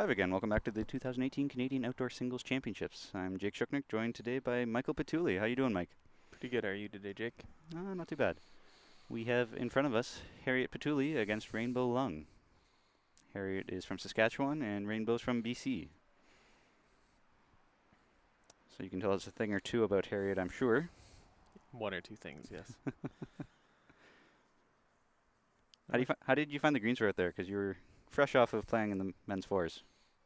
live again. Welcome back to the 2018 Canadian Outdoor Singles Championships. I'm Jake Shuknik, joined today by Michael Pituley. How you doing, Mike? Pretty good. How are you today, Jake? Not too bad. We have in front of us Harriet Pituley against Rainbow Lung. Harriet is from Saskatchewan and Rainbow's from BC. So you can tell us a thing or two about Harriet, I'm sure. One or two things, yes. How did you find the greens were out there? Because you were fresh off of playing in the men's fours.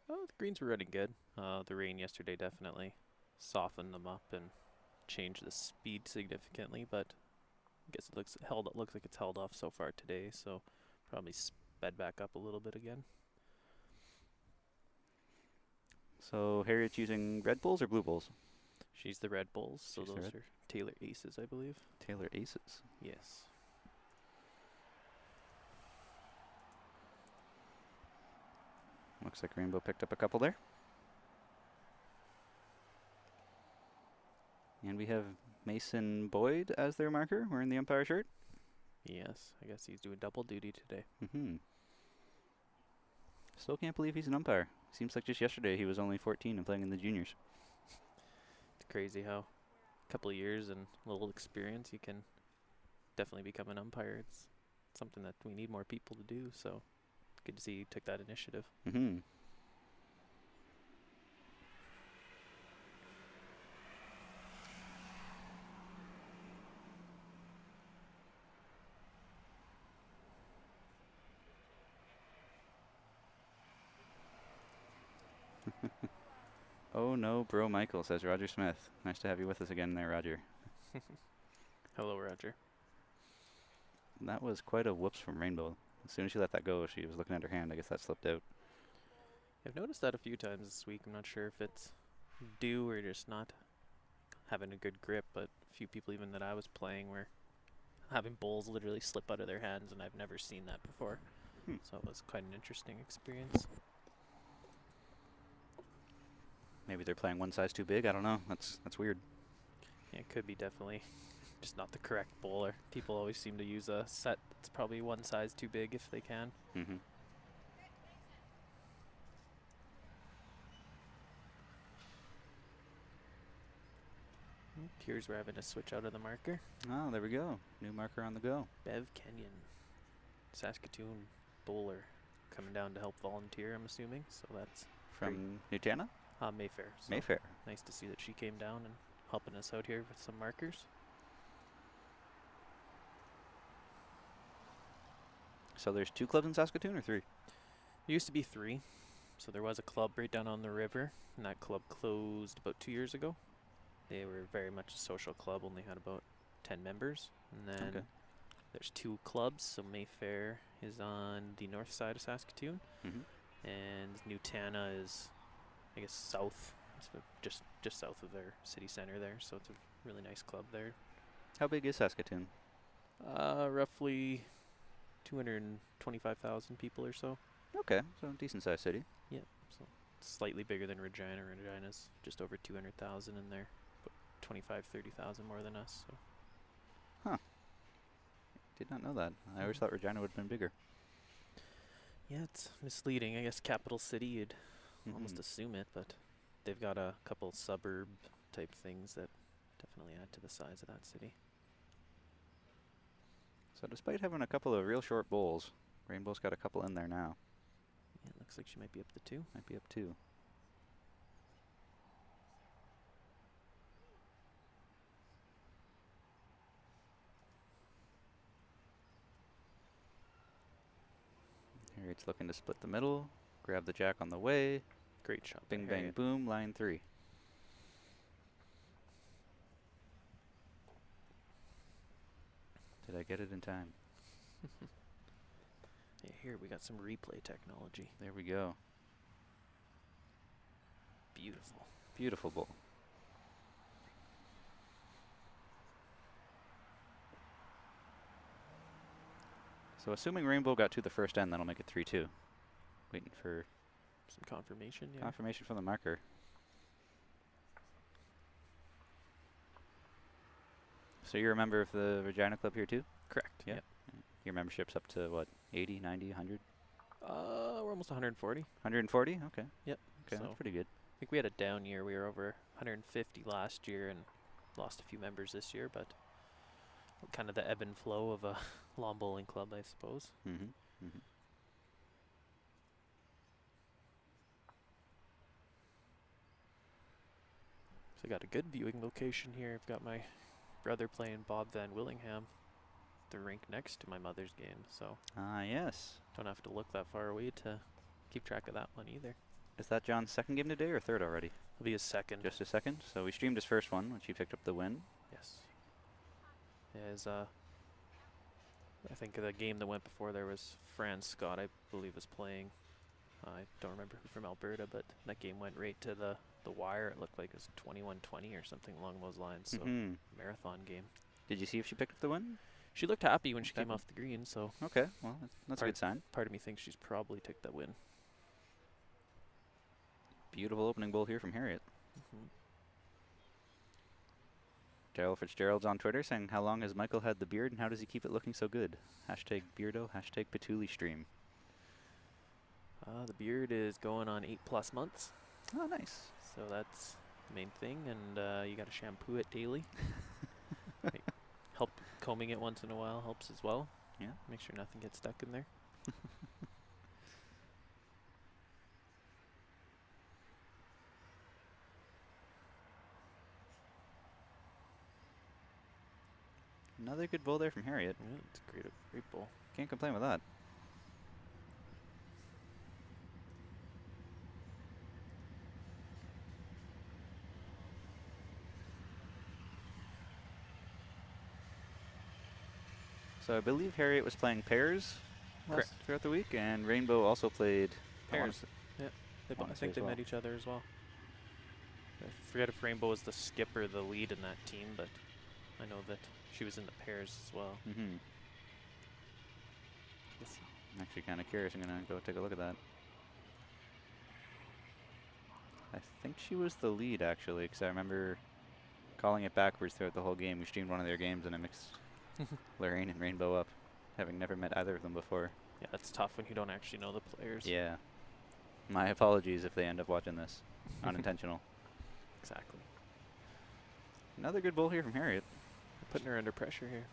Oh, the greens were running good. The rain yesterday definitely softened them up and changed the speed significantly, but I guess it looks like it's held off so far today, so probably sped back up a little bit again. So Harriet's using red bulls or blue bulls? She's the red bulls, so She's those are Taylor Aces, I believe. Taylor Aces. Yes. Looks like Rainbow picked up a couple there. And we have Mason Boyd as their marker, wearing the umpire shirt. Yes, I guess he's doing double duty today. Still can't believe he's an umpire. Seems like just yesterday he was only 14 and playing in the juniors. It's crazy how a couple of years and a little experience you can definitely become an umpire. It's something that we need more people to do, so good to see you took that initiative. Oh no, bro Michael, says Roger Smith. Nice to have you with us again there, Roger. Hello, Roger. That was quite a whoops from Rainbow. As soon as she let that go, she was looking at her hand. I guess that slipped out. I've noticed that a few times this week. I'm not sure if it's due or just not having a good grip, but a few people even that I was playing were having bowls literally slip out of their hands, and I've never seen that before. So it was quite an interesting experience. Maybe they're playing one size too big. I don't know. That's weird. Yeah, it could be definitely just not the correct bowler. People always seem to use a set that's probably one size too big if they can. Appears we're having to switch out of the marker. Oh, there we go. New marker on the go. Bev Kenyon, Saskatoon bowler, coming down to help volunteer, I'm assuming. So that's from Nutana? Mayfair. So Mayfair. Nice to see that she came down and helping us out here with some markers. So there's 2 clubs in Saskatoon or 3? There used to be 3. So there was a club right down on the river, and that club closed about 2 years ago. They were very much a social club, only had about 10 members. And then there's 2 clubs. So Mayfair is on the north side of Saskatoon, and Nutana is, I guess, south. It's just south of their city center there. So it's a really nice club there. How big is Saskatoon? Roughly 225,000 people or so. Okay, so decent sized city. Yeah, so slightly bigger than Regina. Regina's just over 200,000 in there, but 30,000 more than us. So. Huh. Did not know that. I always thought Regina would have been bigger. Yeah, it's misleading. I guess capital city, you'd almost assume it, but they've got a couple suburb type things that definitely add to the size of that city. So despite having a couple of real short bowls, Rainbow's got a couple in there now. Yeah, it looks like she might be up to 2. Might be up 2. Harriet's looking to split the middle, grab the jack on the way. Great shot. Bing, bang, boom, line 3. Did I get it in time? Yeah, here we got some replay technology. There we go. Beautiful. Beautiful bowl. So assuming Rainbow got to the first end, that'll make it 3-2. Waiting for some confirmation. Yeah. Confirmation from the marker. So you're a member of the Regina Club here too? Correct. Yeah. Yep. Your membership's up to what, 80, 90, 100? We're almost 140. 140? Okay. Yep. Okay, So that's pretty good. I think we had a down year. We were over 150 last year and lost a few members this year, but kind of the ebb and flow of a lawn bowling club, I suppose. Mm-hmm. Mm-hmm. So I got a good viewing location here. I've got my brother playing Bob Van Willingham, the rink next to my mother's game, so Yes. don't have to look that far away to keep track of that one either. Is that John's second game today or third already? It'll be his second. Just his second. So we streamed his first one, which he picked up the win. Yes. Yeah, his, I think the game that went before there was Fran Scott, I believe, was playing. I don't remember who from Alberta, but that game went right to the wire. It looked like it was 21-20 or something along those lines. So marathon game. Did you see if she picked up the win? She looked happy when she came off the green, so okay, well, that's a good sign. Part of me thinks she's probably took that win. Beautiful opening bowl here from Harriet. Mm-hmm. Daryl Fitzgerald's on Twitter saying, how long has Michael had the beard and how does he keep it looking so good? Hashtag Beardo, hashtag Pituley stream. The beard is going on 8+ months. Oh, nice. So that's the main thing, and you got to shampoo it daily. Help combing it once in a while helps as well. Yeah. Make sure nothing gets stuck in there. Another good bowl there from Harriet. Yeah, it's a great bowl. Can't complain with that. So I believe Harriet was playing pairs throughout the week, and Rainbow also played pairs. Yeah, I think they met each other as well. I forget if Rainbow was the skipper, the lead in that team, but I know that she was in the pairs as well. Mm-hmm. I'm actually kind of curious. I'm going to go take a look at that. I think she was the lead, actually, because I remember calling it backwards throughout the whole game. We streamed one of their games, and I mixed Lorraine and Rainbow up, having never met either of them before. Yeah, that's tough when you don't actually know the players. Yeah. My apologies if they end up watching this. Unintentional. Exactly. Another good bowl here from Harriet. We're putting her under pressure here.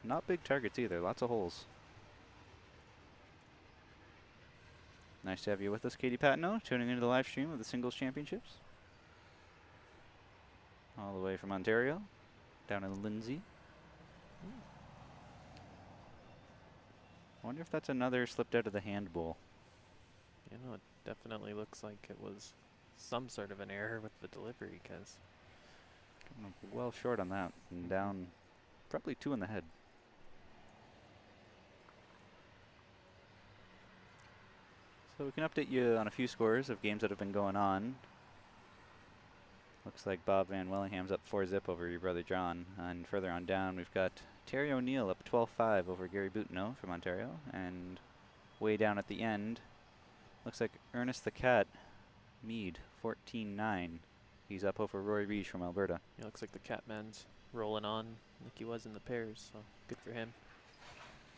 Not big targets either. Lots of holes. Nice to have you with us, Katie Patino, tuning into the live stream of the Singles Championships. All the way from Ontario, down in Lindsay. I wonder if that's another slipped out of the hand bowl. You know, it definitely looks like it was some sort of an error with the delivery, because well short on that, and down probably 2 in the head. So we can update you on a few scores of games that have been going on. Looks like Bob Van Willingham's up 4-zip over your brother John. And further on down, we've got Terry O'Neill up 12-5 over Gary Boutineau from Ontario. And way down at the end, looks like Ernest the Cat Mead, 14-9. He's up over Roy Reach from Alberta. It looks like the Catman's rolling on like he was in the pairs, so good for him.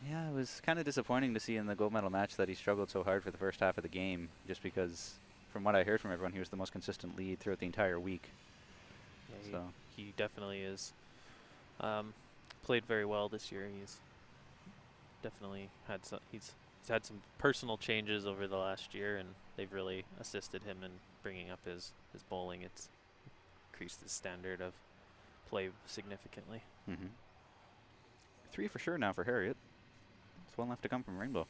Yeah, it was kind of disappointing to see in the gold medal match that he struggled so hard for the first half of the game, just because, from what I heard from everyone, he was the most consistent lead throughout the entire week. Yeah, so he definitely is. Played very well this year. He's definitely had he's had some personal changes over the last year, and they've really assisted him in bringing up his bowling. It's increased his standard of play significantly. 3 for sure now for Harriet. There's 1 left to come from Rainbow.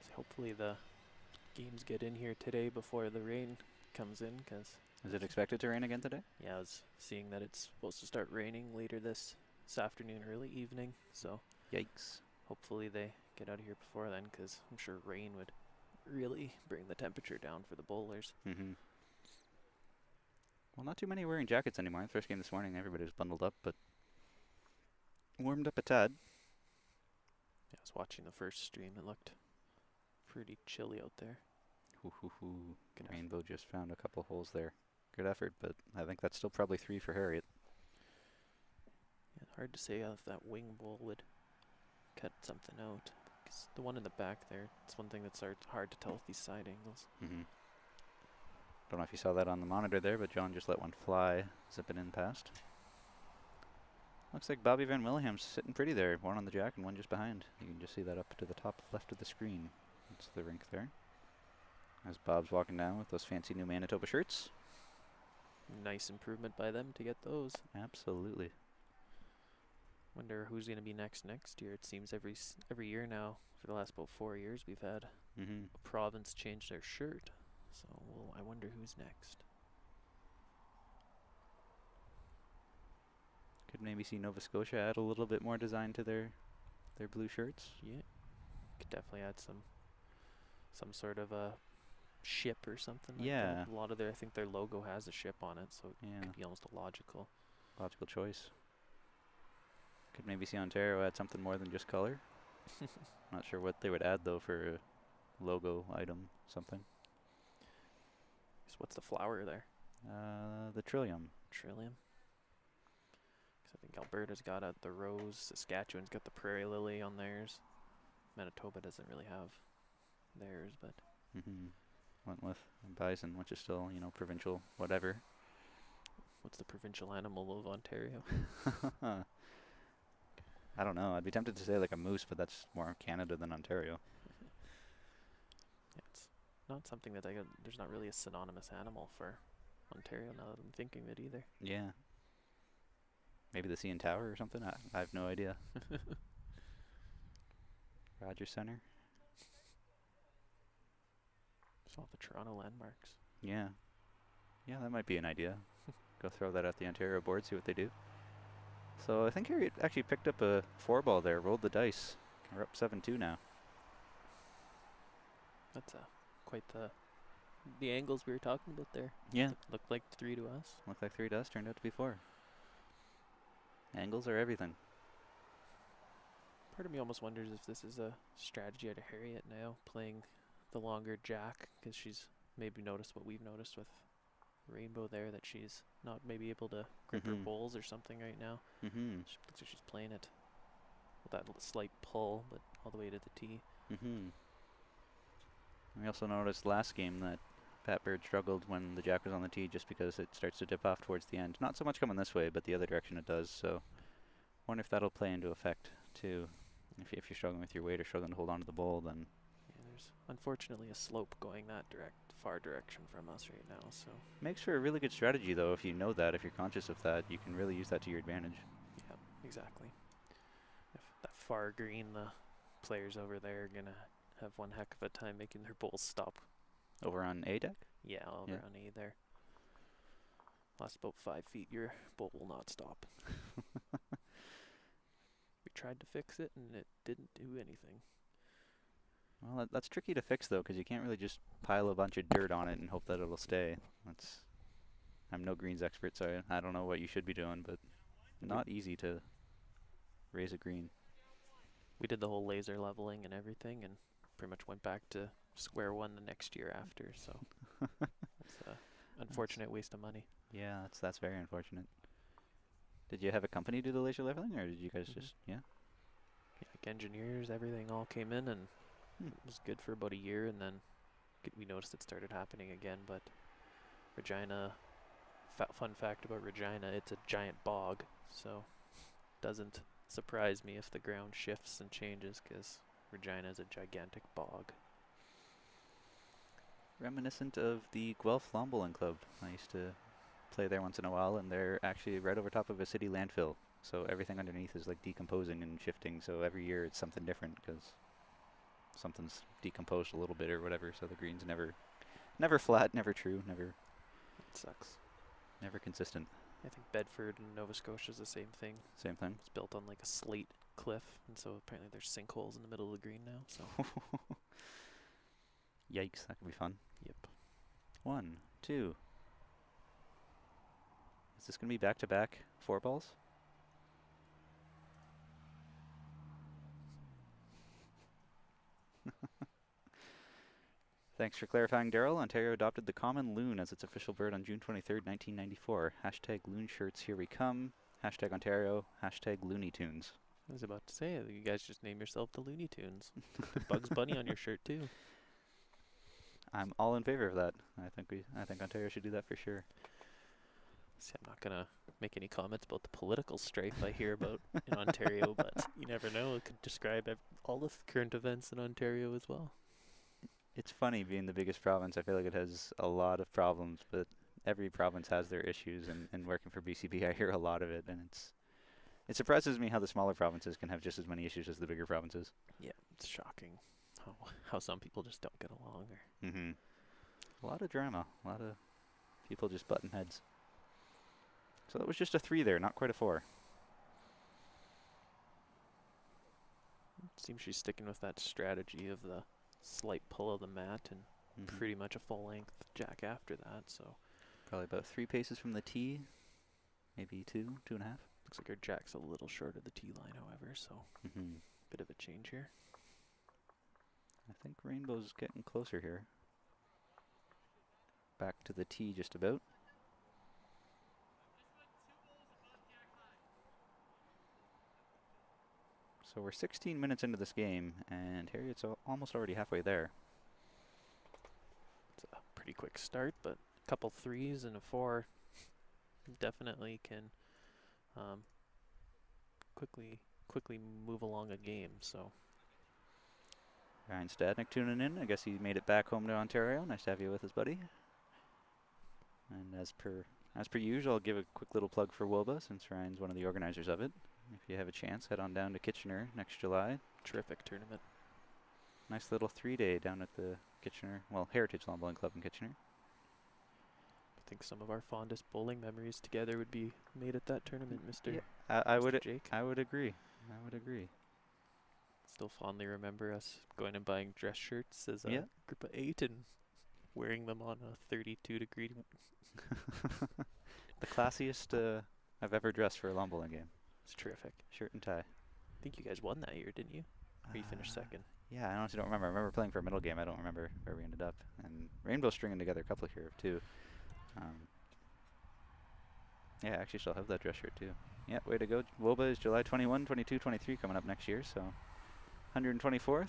So hopefully the games get in here today before the rain comes in, because is it expected to rain again today? Yeah, I was seeing that it's supposed to start raining later this afternoon, early evening, so yikes. Hopefully they get out of here before then, because I'm sure rain would really bring the temperature down for the bowlers. Well, not too many wearing jackets anymore. The first game this morning, everybody was bundled up, but warmed up a tad. Yeah, I was watching the first stream. It looked pretty chilly out there. Rainbow just found a couple holes there. good effort, but I think that's still probably 3 for Harriet. Yeah, hard to say if that wing bull would cut something out. 'Cause the one in the back there, it's one thing that's hard to tell with these side angles. Mm-hmm. Don't know if you saw that on the monitor there, but John just let one fly, zipping in past. Looks like Bobby Van Williham's sitting pretty there, one on the jack and one just behind. You can just see that up to the top left of the screen. That's the rink there. As Bob's walking down with those fancy new Manitoba shirts. Nice improvement by them to get those. Absolutely. Wonder who's going to be next year. It seems every year now, for the last about 4 years, we've had a province change their shirt. So I wonder who's next. Could maybe see Nova Scotia add a little bit more design to their blue shirts. Yeah, could definitely add some sort of a ship or something like that. A lot of I think their logo has a ship on it, so it could be almost a logical choice. Could maybe see Ontario add something more than just color. Not sure what they would add though for a logo item, something. So what's the flower there? The Trillium. Trillium. I think Alberta's got the rose, Saskatchewan's got the prairie lily on theirs. Manitoba doesn't really have theirs, but went with bison, which is still, provincial, whatever. What's the provincial animal of Ontario? I don't know. I'd be tempted to say like a moose, but that's more Canada than Ontario. Yeah, it's not something that there's not really a synonymous animal for Ontario now that I'm thinking of it either. Yeah. Maybe the CN Tower or something? I have no idea. Rogers Center? It's all the Toronto landmarks. Yeah. Yeah, that might be an idea. Go throw that at the Ontario board, see what they do. So I think Harriet actually picked up a 4-ball there, rolled the dice. We're up 7-2 now. That's quite the angles we were talking about there. Yeah. Looked like 3 to us. Looked like 3 to us, turned out to be 4. Angles are everything. Part of me almost wonders if this is a strategy out of Harriet now, playing the longer jack, because she's maybe noticed what we've noticed with Rainbow there, that she's not maybe able to grip her bowls or something right now. She looks like she's playing it with that little slight pull, but all the way to the tee. We also noticed last game that Pat Bird struggled when the jack was on the tee just because it starts to dip off towards the end. Not so much coming this way, but the other direction it does. So wonder if that'll play into effect too. If you're struggling with your weight or struggling to hold on to the bowl, then yeah, there's unfortunately a slope going that far direction from us right now. So makes for a really good strategy though. If you know that, if you're conscious of that, you can really use that to your advantage. Yeah, exactly. If that far green, the players over there are gonna have one heck of a time making their bowls stop. Over on A deck? Yeah, over on A there. Last about 5 feet, your bowl will not stop. We tried to fix it, and it didn't do anything. Well, that's tricky to fix, though, because you can't really just pile a bunch of dirt on it and hope that it'll stay. I'm no greens expert, so I don't know what you should be doing, but not easy to raise a green. We did the whole laser leveling and everything, and pretty much went back to square one the next year after, so it's an unfortunate waste of money. Yeah, that's very unfortunate. Did you have a company do the laser leveling, or did you guys just, Yeah, like engineers, everything all came in, and it was good for about a year, and then we noticed it started happening again. But Regina, fun fact about Regina, it's a giant bog, so doesn't surprise me if the ground shifts and changes, because Regina is a gigantic bog. Reminiscent of the Guelph Lawn Bowling Club. I used to play there once in a while, and they're actually right over top of a city landfill. So everything underneath is like decomposing and shifting. So every year it's something different because something's decomposed a little bit or whatever. So the green's never flat, never true, never. It sucks. Never consistent. I think Bedford and Nova Scotia is the same thing. Same thing. It's built on like a slate cliff, and so apparently there's sinkholes in the middle of the green now. So. Yikes, that could be fun. Yep. 1, 2. Is this going to be back-to-back 4-balls? Thanks for clarifying, Daryl. Ontario adopted the common loon as its official bird on June 23rd, 1994. Hashtag loon shirts, here we come. Hashtag Ontario. Hashtag Looney Tunes. I was about to say, you guys just name yourself the Looney Tunes. Put Bugs Bunny on your shirt too. I'm all in favor of that. I think Ontario should do that for sure. See, I'm not gonna make any comments about the political strife I hear about in Ontario, but you never know. It could describe all the current events in Ontario as well. It's funny being the biggest province. I feel like it has a lot of problems, but every province has their issues. And working for BCB, I hear a lot of it, and it surprises me how the smaller provinces can have just as many issues as the bigger provinces. Yeah, it's shocking how some people just don't get along. A lot of drama, a lot of people just butting heads. So that was just a 3 there, not quite a 4. Seems she's sticking with that strategy of the slight pull of the mat and pretty much a full length jack after that. So probably about 3 paces from the tee, maybe 2.5. Looks like her jack's a little short of the tee line, however, so bit of a change here. I think Rainbow's getting closer here. Back to the tee just about. So we're 16 minutes into this game, and Harriet's almost already halfway there. It's a pretty quick start, but a couple 3s and a 4 definitely can quickly move along a game. So Ryan Stadnick tuning in. I guess he made it back home to Ontario. Nice to have you with us, buddy. And as per usual, I'll give a quick little plug for WOBA, since Ryan's one of the organizers of it. If you have a chance, head on down to Kitchener next July. Terrific tournament. Nice little 3-day down at the Kitchener, Heritage Lawn Bowling Club in Kitchener. I think some of our fondest bowling memories together would be made at that tournament, Mr. Yeah, Mr. Jake. I would agree. Still fondly remember us going and buying dress shirts as a group of 8 and wearing them on a 32-degree. The classiest I've ever dressed for a lawn bowling game. It's terrific. Shirt and tie. I think you guys won that year, didn't you? Or you finished second? Yeah, I honestly don't remember. I remember playing for a middle game. I don't remember where we ended up. And Rainbow stringing together a couple here too. Yeah, I actually still have that dress shirt too. Yeah, way to go. WOBA is July 21, 22, 23 coming up next year, so 124th.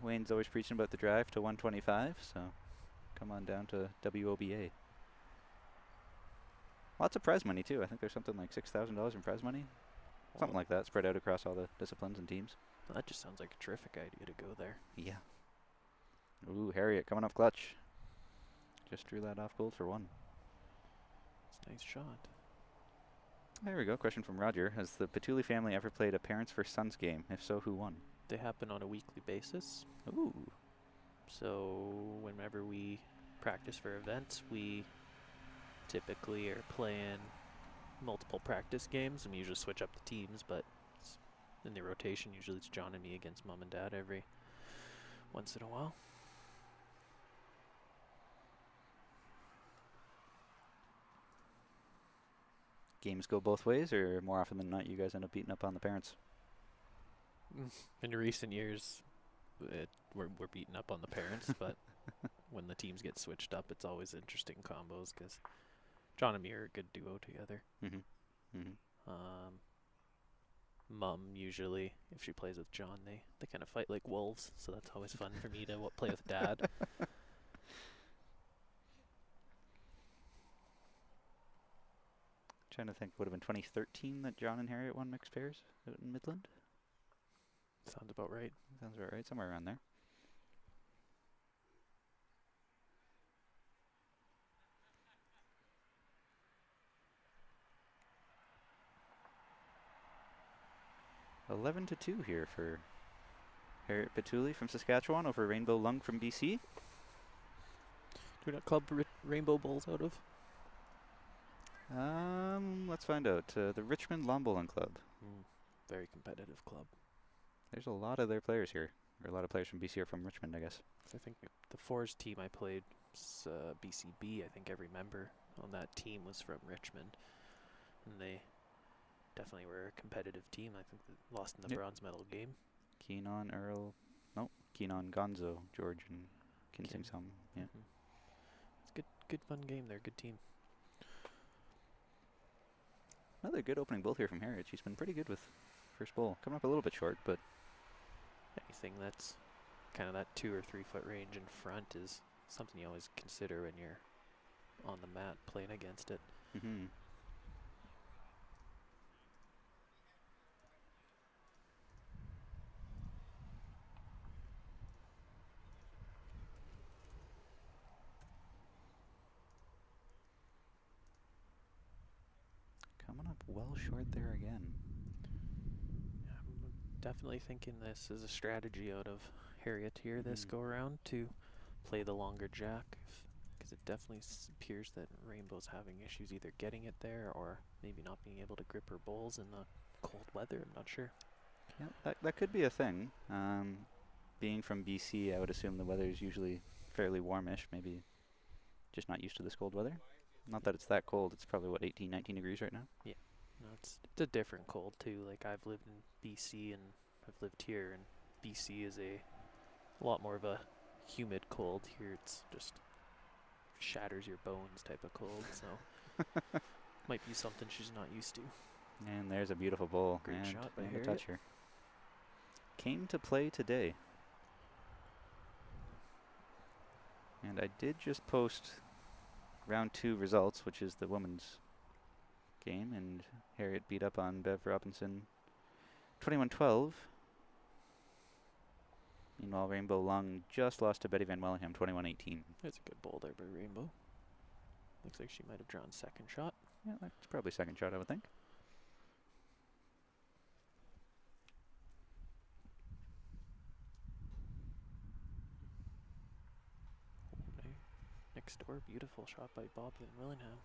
Wayne's always preaching about the drive to 125, so come on down to WOBA. Lots of prize money too. I think there's something like $6,000 in prize money. Something like that, spread out across all the disciplines and teams. Well, that just sounds like a terrific idea to go there. Yeah. Ooh, Harriet coming off clutch. Just drew that off gold for 1. It's a nice shot. There we go. Question from Roger. Has the Pituley family ever played a parents versus sons game? If so, who won? They happen on a weekly basis. Ooh. So whenever we practice for events, we typically are playing multiple practice games, and we usually switch up the teams, but in the rotation, usually it's John and me against Mom and Dad every once in a while. Games go both ways, or more often than not, you guys end up beating up on the parents? In recent years, we're beating up on the parents, but when the teams get switched up, it's always interesting combos, because John and me are a good duo together. Mom usually, if she plays with John, they kind of fight like wolves, so that's always fun for me to play with Dad. Trying to think, would have been 2013 that John and Harriet won mixed pairs out in Midland? Sounds about right. Sounds about right, somewhere around there. (11-2) here for Harriet Pituley from Saskatchewan over Rainbow Lung from BC. Do not club Rainbow Bowls out of? Let's find out. The Richmond Lawn Bowling Club. Very competitive club. There's a lot of their players here. Or a lot of players from BC are from Richmond, I guess. I think the Fours team I played was BCB. I think every member on that team was from Richmond. And they definitely were a competitive team. I think they lost in the bronze medal game. Keenan, Gonzo, George, and Kinsington, yeah. It's good fun game. They're a good team. Another good opening bull here from Harriet. She's been pretty good with first bull. Coming up a little bit short, but Anything that's kind of that 2 or 3 foot range in front is something you always consider when you're on the mat playing against it. Coming up well short there again. I'm definitely thinking this is a strategy out of Harriet here this go around to play the longer jack, because it definitely appears that Rainbow's having issues either getting it there or maybe not being able to grip her bowls in the cold weather. I'm not sure. Yeah, that could be a thing. Being from BC, I would assume the weather is usually fairly warmish, maybe just not used to this cold weather. Not that it's that cold. It's probably, what, 18, 19 degrees right now? Yeah. No, it's a different cold, too. Like, I've lived in BC and I've lived here, and BC is a lot more of a humid cold. Here it's just shatters your bones type of cold, so might be something she's not used to. And there's a beautiful bowl. Great and shot by the Harriet. touch here. Came to play today. And I did just post round 2 results, which is the women's game, and Harriet beat up on Bev Robinson 21-12. Meanwhile, Rainbow Lung just lost to Betty Van Wellingham 21-18. That's a good bowl there by Rainbow. Looks like she might have drawn second shot. Yeah, that's probably second shot, I would think. Next door, beautiful shot by Bob Van Willingham.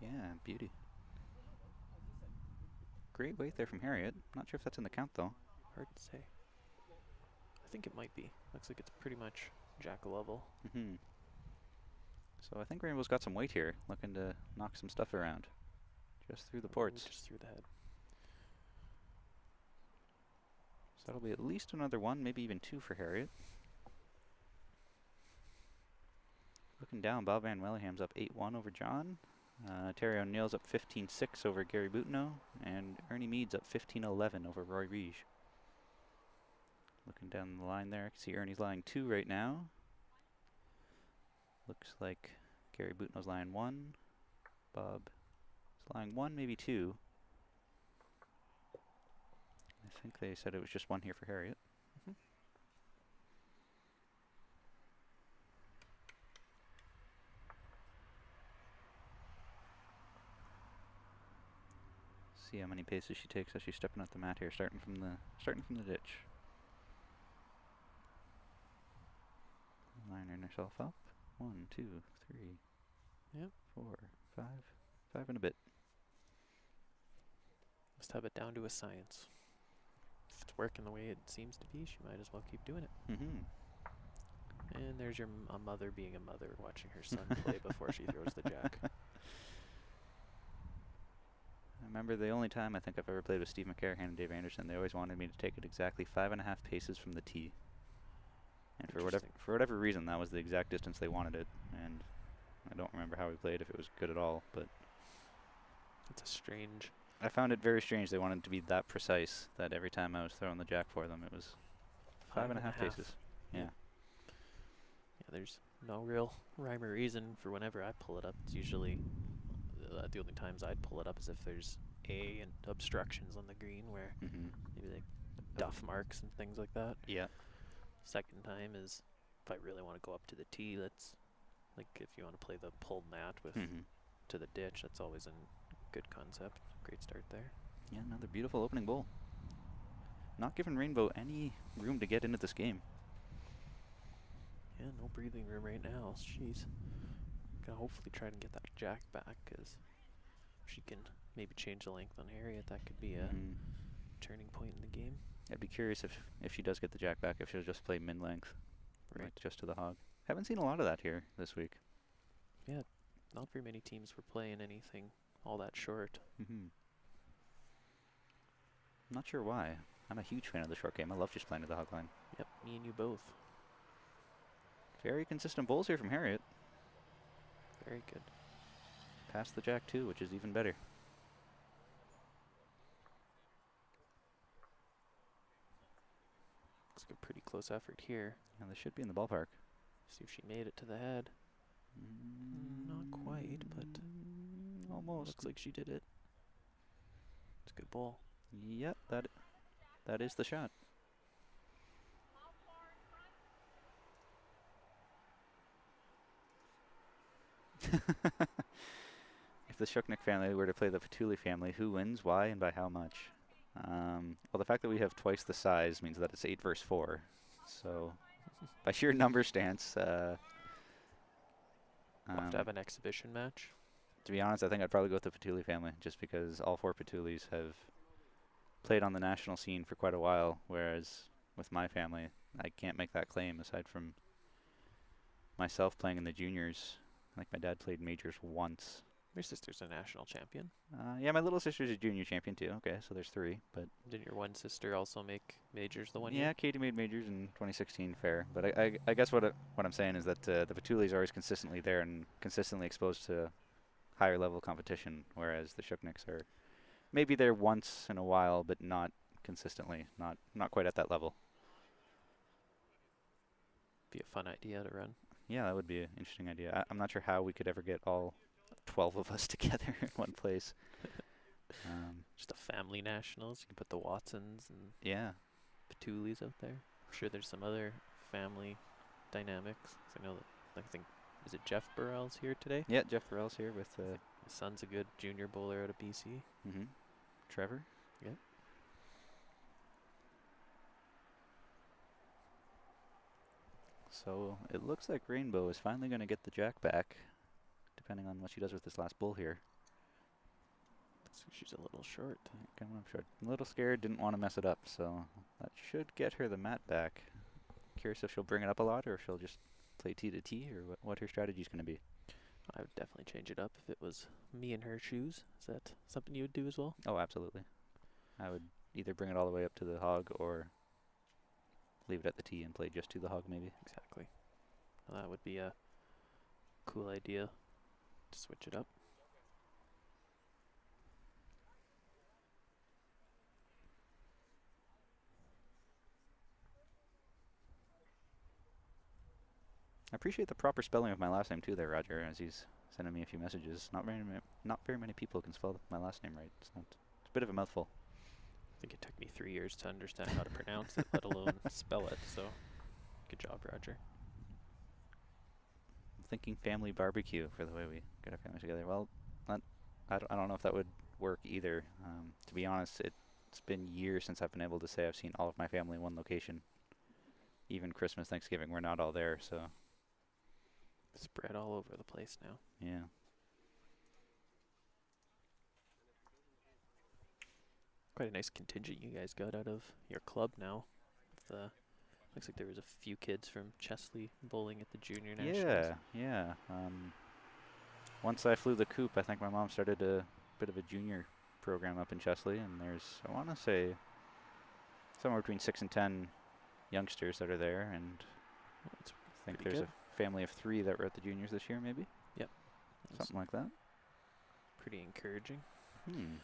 Yeah, beauty. Great weight there from Harriet. Not sure if that's in the count, though. Hard to say. I think it might be. Looks like it's pretty much jack level. So I think Rainbow's got some weight here, looking to knock some stuff around. Just through the ports. Just through the head. So that'll be at least another 1, maybe even 2 for Harriet. Looking down, Bob Van Willingham's up 8-1 over John. Terry O'Neill's up 15-6 over Gary Boutineau. And Ernie Mead's up 15-11 over Roy Riege. Looking down the line there, I can see Ernie's lying 2 right now. Looks like Gary Boutineau's lying 1. Bob is lying 1, maybe 2. I think they said it was just 1 here for Harriet. See how many paces she takes as she's stepping up the mat here, starting from the ditch. Lining herself up. 1, 2, 3, yep, 4, 5, 5 and a bit. Must have it down to a science. If it's working the way it seems to be, she might as well keep doing it. And there's your a mother being a mother, watching her son play before she throws the jack. I remember the only time I think I've ever played with Steve McCarahan and Dave Anderson, they always wanted me to take it exactly 5.5 paces from the tee. And for whatever reason, that was the exact distance they wanted it. And I don't remember how we played, if it was good at all, but It's a strange. I found it very strange they wanted to be that precise, that every time I was throwing the jack for them, it was 5.5 paces. Yeah. Yeah, there's no real rhyme or reason for whenever I pull it up. It's usually the only times I'd pull it up is if there's and obstructions on the green where maybe like duff marks and things like that. Yeah. Second time is if I really want to go up to the tee, that's like if you want to play the pulled mat with to the ditch, that's always a good concept. Great start there. Yeah, another beautiful opening bowl. Not giving Rainbow any room to get into this game. Yeah, no breathing room right now. She's gonna hopefully try and get that jack back, because she can maybe change the length on Harriet. That could be a turning point in the game. I'd be curious if she does get the jack back, if she'll just play mid-length, like just to the hog. Haven't seen a lot of that here this week. Yeah, not very many teams were playing anything all that short. Not sure why. I'm a huge fan of the short game. I love just playing to the hog line. Yep, me and you both. Very consistent bowls here from Harriet. Very good. Past the jack too, which is even better. Looks like a pretty close effort here. And this should be in the ballpark. See if she made it to the head. Not quite, but almost. Looks like she did it. It's a good bowl. Yep, that is the shot. If the Shuknik family were to play the Pituley family, who wins, why, and by how much? Well, the fact that we have twice the size means that it's 8 versus 4. So, by sheer number stance, We'll have to have an exhibition match. to be honest, I think I'd probably go with the Pituley family, just because all 4 Pituleys have played on the national scene for quite a while, whereas with my family, I can't make that claim aside from myself playing in the juniors. I think my dad played majors once. Your sister's a national champion. Yeah, my little sister's a junior champion too. Okay, so there's 3. But Didn't your one sister also make majors the one yeah, year? Katie made majors in 2016, fair. But I guess what I'm saying is that the Pituleys are always consistently there and consistently exposed to higher level competition, whereas the Shukniks are maybe there once in a while, but not consistently, not quite at that level. Be a fun idea to run. Yeah, that would be an interesting idea. I'm not sure how we could ever get all 12 of us together in one place. Just a family nationals. You can put the Watsons and Yeah. Pituleys out there. I'm sure there's some other family dynamics. I know that, I think, is it Jeff Burrell's here today? Yeah, Jeff Burrell's here with His son's a good junior bowler out of BC. Trevor. Yeah. So it looks like Rainbow is finally going to get the jack back, depending on what she does with this last bull here. So she's a little short. Coming up short. A little scared, didn't want to mess it up, so that should get her the mat back. Curious if she'll bring it up a lot or if she'll just play T to T or what her strategy is going to be. I would definitely change it up if it was me in her shoes. Is that something you would do as well? Oh, absolutely. I would either bring it all the way up to the hog or leave it at the tee and play just to the hog maybe. Exactly. Well, that would be a cool idea to switch it up. I appreciate the proper spelling of my last name too there, Roger, as he's sending me a few messages. Not very many people can spell my last name right. It's a bit of a mouthful. I think it took me 3 years to understand how to pronounce it, let alone spell it. So, good job, Roger. I'm thinking family barbecue for the way we get our families together. Well, I don't know if that would work either. To be honest, it's been years since I've been able to say I've seen all of my family in one location. Even Christmas, Thanksgiving, we're not all there, so. Spread all over the place now. Yeah. Quite a nice contingent you guys got out of your club now. Looks like there was a few kids from Chesley bowling at the junior nationals. Yeah. Once I flew the coop, I think my mom started a bit of a junior program up in Chesley, and there's, I want to say, somewhere between 6 and 10 youngsters that are there, and That's I think pretty there's good. a family of 3 that were at the juniors this year, maybe? Yep. Something like that. Pretty encouraging. Hmm.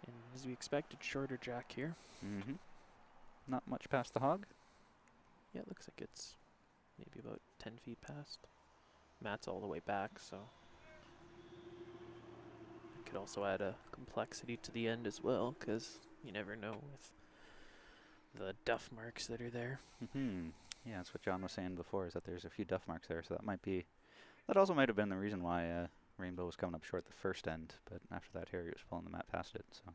And as we expected, shorter jack here. Mm-hmm. Not much past the hog. Yeah, it looks like it's maybe about 10 feet past. Mat's all the way back, so it could also add a complexity to the end as well, because you never know with the duff marks that are there. Mm-hmm. Yeah, that's what John was saying before, is that there's a few duff marks there, so that also might have been the reason why Rainbow was coming up short the first end, but after that Harriet was pulling the mat past it, so.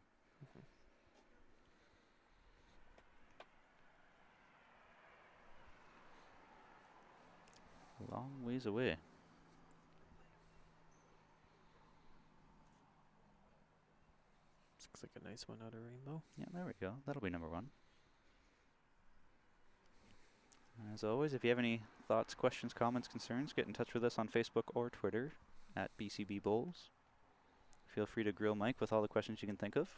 Long ways away. This looks like a nice one out of Rainbow. Yeah, there we go. That'll be number 1. As always, if you have any thoughts, questions, comments, concerns, get in touch with us on Facebook or Twitter at BCB Bowls. Feel free to grill Mike with all the questions you can think of.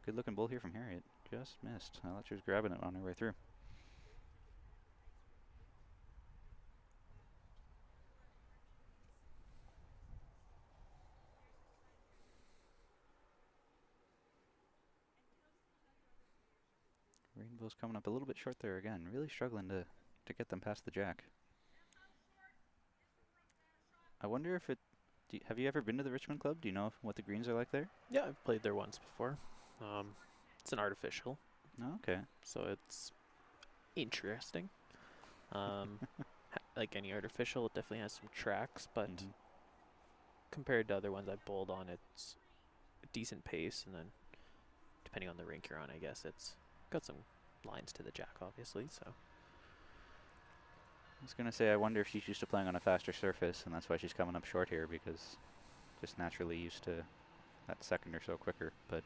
Good looking bull here from Harriet. Just missed. I thought she was grabbing it on her way through. Rainbow's coming up a little bit short there again. Really struggling to get them past the jack. I wonder if it... have you ever been to the Richmond Club? Do you know what the greens are like there? Yeah, I've played there once before. It's an artificial. Oh, okay. So it's interesting. Like any artificial, it definitely has some tracks, but compared to other ones I've bowled on, it's a decent pace, and then depending on the rink you're on, I guess it's got some lines to the jack, obviously. So I was going to say, I wonder if she's used to playing on a faster surface, and that's why she's coming up short here, because just naturally used to that second or so quicker. But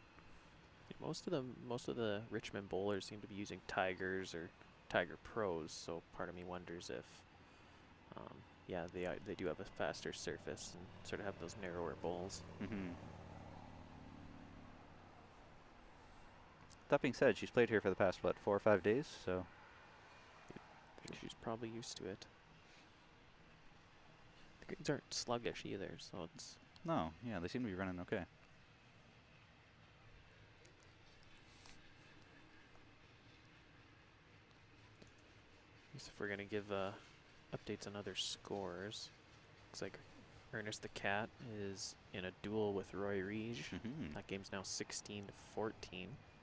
most of the Richmond bowlers seem to be using Tigers or Tiger Pros, so part of me wonders if yeah, they do have a faster surface and sort of have those narrower bowls. That being said, she's played here for the past, what, 4 or 5 days, so I think she's probably used to it. The greens aren't sluggish either, so it's... No, yeah, they seem to be running okay. I guess if we're going to give updates on other scores, looks like Ernest the Cat is in a duel with Roy Riege. That game's now 16-14,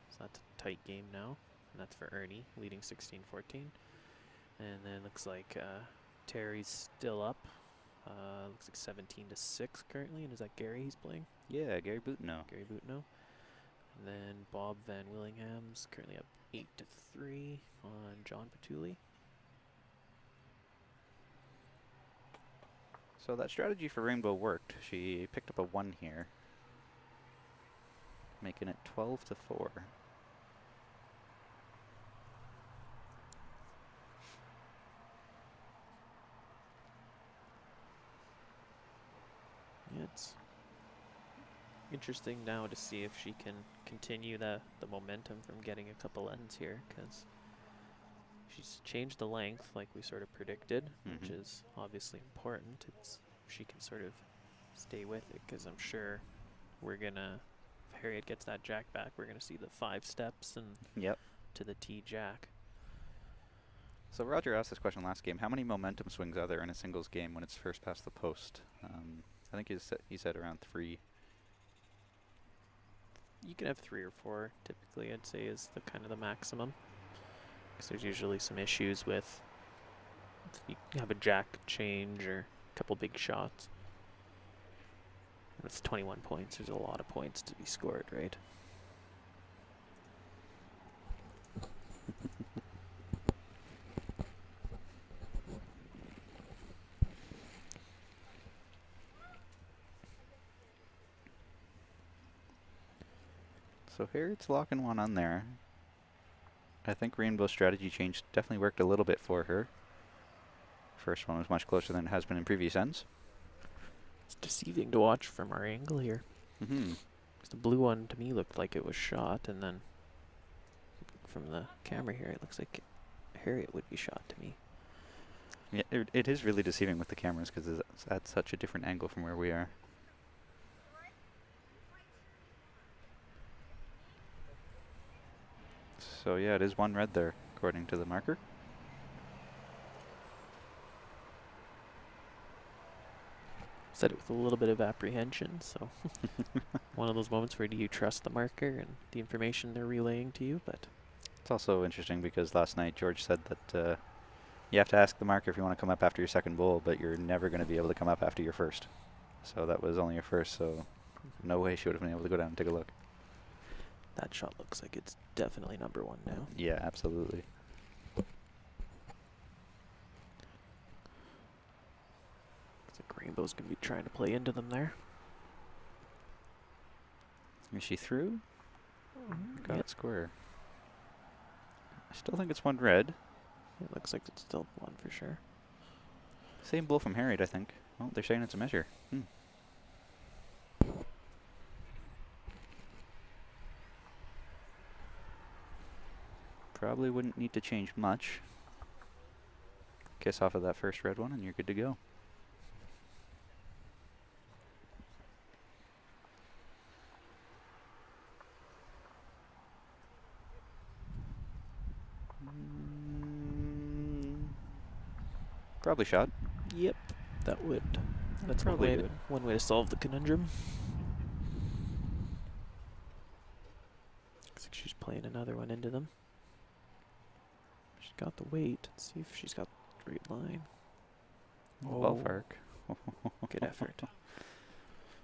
so that's a tight game now, and that's for Ernie, leading 16-14. And then looks like Terry's still up. Looks like 17-6 currently, and is that Gary he's playing? Yeah, Gary Boutino. Gary Boutino. And then Bob Van Willingham's currently up 8-3 on John Pituley. So that strategy for Rainbow worked. She picked up a 1 here, making it 12-4. Yeah, it's interesting now to see if she can continue the momentum from getting a couple ends here, because she's changed the length like we sort of predicted, which is obviously important. It's if she can sort of stay with it, because I'm sure we're gonna, if Harriet gets that jack back, we're gonna see the 5 steps and to the T jack. So Roger asked this question last game. How many momentum swings are there in a singles game when it's first past the post? I think he said around 3. You can have 3 or 4 typically, I'd say, is the kind of the maximum. Because there's usually some issues with if you have a jack change or a couple big shots. And it's 21 points. There's a lot of points to be scored, right? So Harriet's locking 1 on there. I think Rainbow's strategy change definitely worked a little bit for her. First one was much closer than it has been in previous ends. It's deceiving to watch from our angle here. Because the blue one to me looked like it was shot, and then from the camera here it looks like Harriet would be shot to me. Yeah, it is really deceiving with the cameras, because it's at such a different angle from where we are. So yeah, it is 1 red there, according to the marker. Said it with a little bit of apprehension, so one of those moments where do you trust the marker and the information they're relaying to you, but... It's also interesting because last night George said that you have to ask the marker if you want to come up after your second bowl, but you're never going to be able to come up after your first. So that was only your first, so no way she would have been able to go down and take a look. That shot looks like it's definitely number 1 now. Yeah, absolutely. Looks like Rainbow's going to be trying to play into them there. Is she through? Got it square. I still think it's 1 red. It looks like it's still 1 for sure. Same bull from Harriet, I think. Oh, they're saying it's a measure. Probably wouldn't need to change much. Kiss off of that first red one and you're good to go. Probably shot. Yep, that would. That's Probably one way to solve the conundrum. Looks like she's playing another one into them. She's got the weight. Let's see if she's got the straight line. Ballpark. Good effort.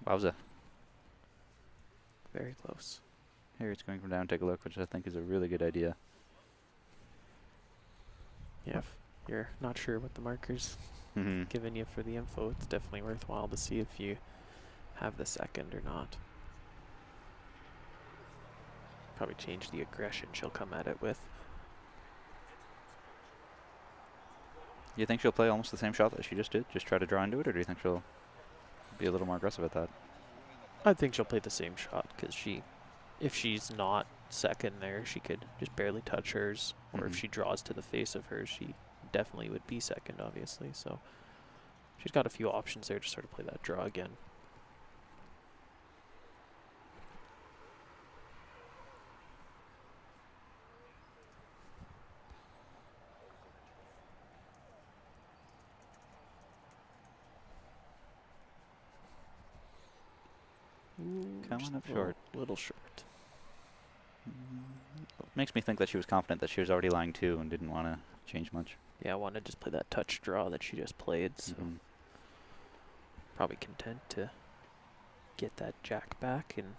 Wowza. Very close. Here it's going from down. Take a look, which I think is a really good idea. Yeah, if you're not sure what the marker's giving you for the info, it's definitely worthwhile to see if you have the second or not. Probably change the aggression she'll come at it with. You think she'll play almost the same shot that she just did? Just try to draw into it, or do you think she'll be a little more aggressive at that? I think she'll play the same shot because if she's not second there, she could just barely touch hers, or if she draws to the face of hers, she definitely would be second, obviously. So she's got a few options there to sort of play that draw again. Coming up short. Little short. Makes me think that she was confident that she was already lying 2 and didn't want to change much. Yeah, I want to just play that touch draw that she just played, so probably content to get that jack back. And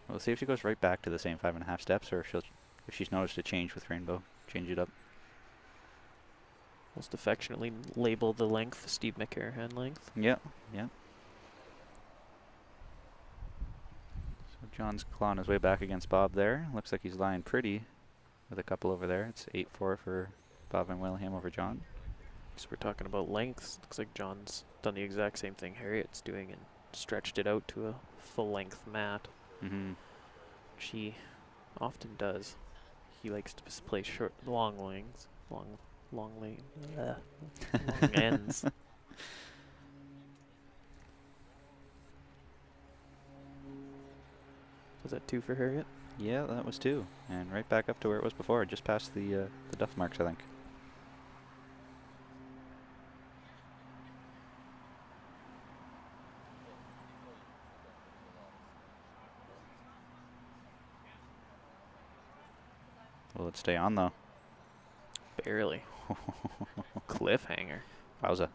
we'll see if she goes right back to the same 5.5 steps, or if she's noticed a change with Rainbow, change it up. Most affectionately label the length Steve McCarahan length. Yeah, yeah. So John's clawing his way back against Bob there. Looks like he's lying pretty with a couple over there. It's 8-4 for Bob and Willingham over John. So we're talking about lengths. Looks like John's done the exact same thing Harriet's doing and stretched it out to a full-length mat. She often does. He likes to play short, long lanes, long ends. Was that 2 for Harriet? Yeah, that was 2. And right back up to where it was before, just past the duff marks, I think. Will it stay on, though? Barely. Cliffhanger. Wowza.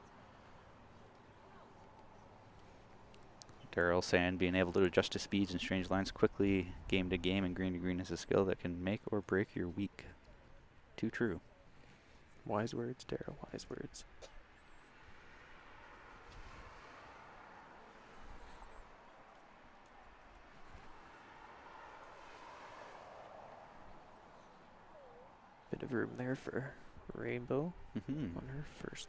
Daryl Sand being able to adjust to speeds and strange lines quickly, game to game and green to green is a skill that can make or break your week. Too true. Wise words, Daryl, wise words. Bit of room there for Rainbow on her first.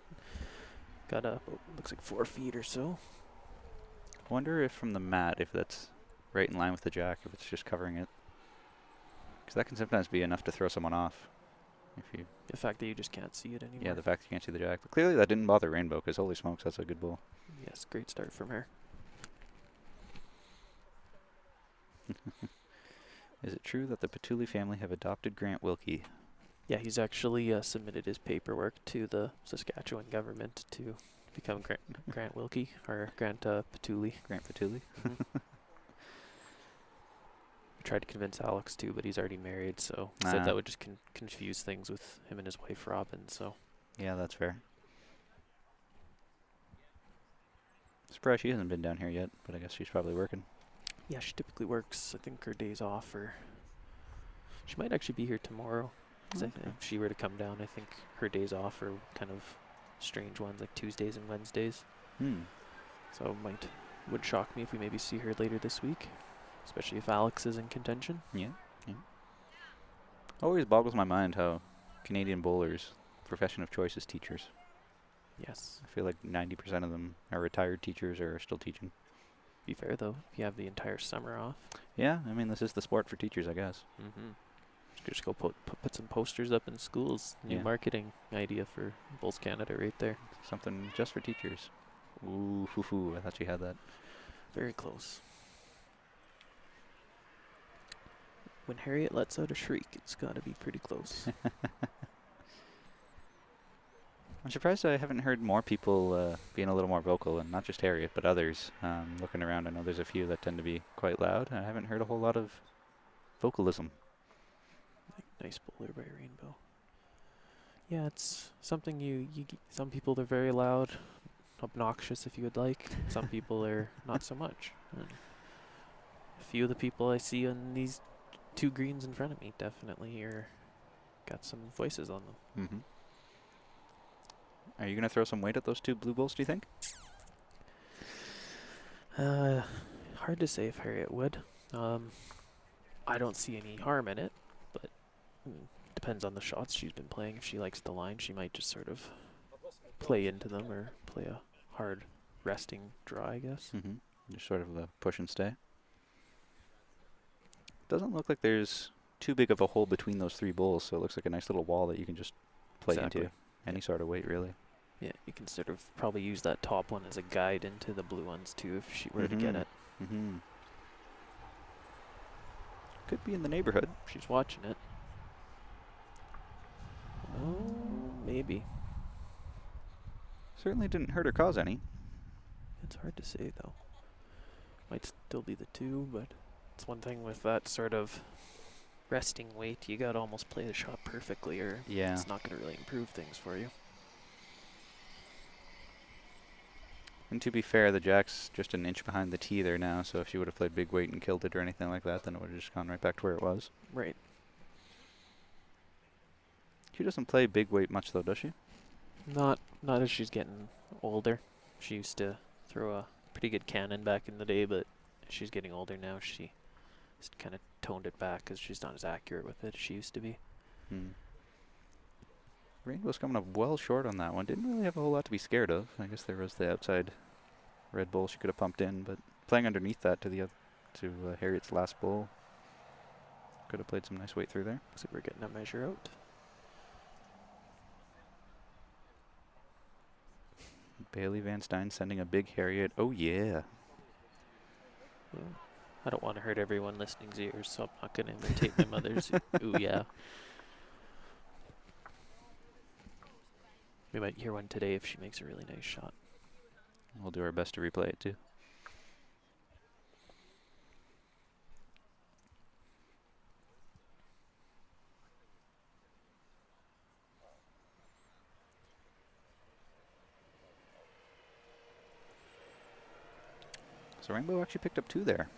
Got up, looks like 4 feet or so. I wonder if from the mat, if that's right in line with the jack, if it's just covering it. Because that can sometimes be enough to throw someone off. The fact that you just can't see it anymore. Yeah, the fact that you can't see the jack. But clearly that didn't bother Rainbow, because holy smokes, that's a good bull. Yes, great start from her. Is it true that the Pituley family have adopted Grant Wilkie? Yeah, he's actually submitted his paperwork to the Saskatchewan government to become Grant Wilkie, or Grant Pituley. Grant Pituley? I tried to convince Alex too, but he's already married, so said that would just confuse things with him and his wife Robin, so. Yeah, that's fair. Surprised she hasn't been down here yet, but I guess she's probably working. Yeah, she typically works, I think her days off, or she might actually be here tomorrow. Cause if she were to come down, I think her days off are kind of strange ones, like Tuesdays and Wednesdays. So would shock me if we maybe see her later this week, especially if Alex is in contention. Yeah. Always boggles my mind how Canadian bowlers' profession of choice is teachers. Yes. I feel like 90% of them are retired teachers or are still teaching. Be fair though, if you have the entire summer off. Yeah, I mean, this is the sport for teachers, I guess. Just go put some posters up in schools. New Yeah. marketing idea for Bulls Canada right there. Something just for teachers. Ooh, hoo, I thought you had that. Very close. When Harriet lets out a shriek, it's got to be pretty close. I'm surprised I haven't heard more people being a little more vocal, and not just Harriet, but others. Looking around, I know there's a few that tend to be quite loud. I haven't heard a whole lot of vocalism. Nice bowler by Rainbow. Yeah, it's something some people they're very loud, obnoxious if you would like. Some people are not so much. And a few of the people I see on these two greens in front of me definitely got some voices on them. Mm-hmm. Are you going to throw some weight at those two blue bulls, do you think? Hard to say if Harriet would. I don't see any harm in it, but depends on the shots she's been playing. If she likes the line, she might just sort of play into them or play a hard resting draw, I guess. Mm-hmm. Just sort of a push and stay. Doesn't look like there's too big of a hole between those three bulls, so it looks like a nice little wall that you can just play into any sort of weight, really. Yeah, you can sort of probably use that top one as a guide into the blue ones too if she were to get it. Mm-hmm. Could be in the neighborhood. She's watching it. Oh, maybe. Certainly didn't hurt or cause any. It's hard to say though. Might still be the two, but it's one thing with that sort of resting weight. You gotta almost play the shot perfectly, or it's not gonna really improve things for you. And to be fair, the jack's just an inch behind the tee there now, so if she would have played big weight and killed it or anything like that, then it would have just gone right back to where it was. Right. She doesn't play big weight much though, does she? Not as she's getting older. She used to throw a pretty good cannon back in the day, but as she's getting older now, she just kind of toned it back because she's not as accurate with it as she used to be. Rainbow's coming up well short on that one. Didn't really have a whole lot to be scared of. I guess there was the outside red bull she could have pumped in, but playing underneath that to Harriet's last bull, could have played some nice weight through there. Looks like we're getting a measure out. Bailey Van Stein sending a big Harriet. Oh yeah. I don't want to hurt everyone listening's ears, so I'm not going to imitate my mother's. Ooh yeah. We might hear one today if she makes a really nice shot. We'll do our best to replay it too. So Rainbow actually picked up two there.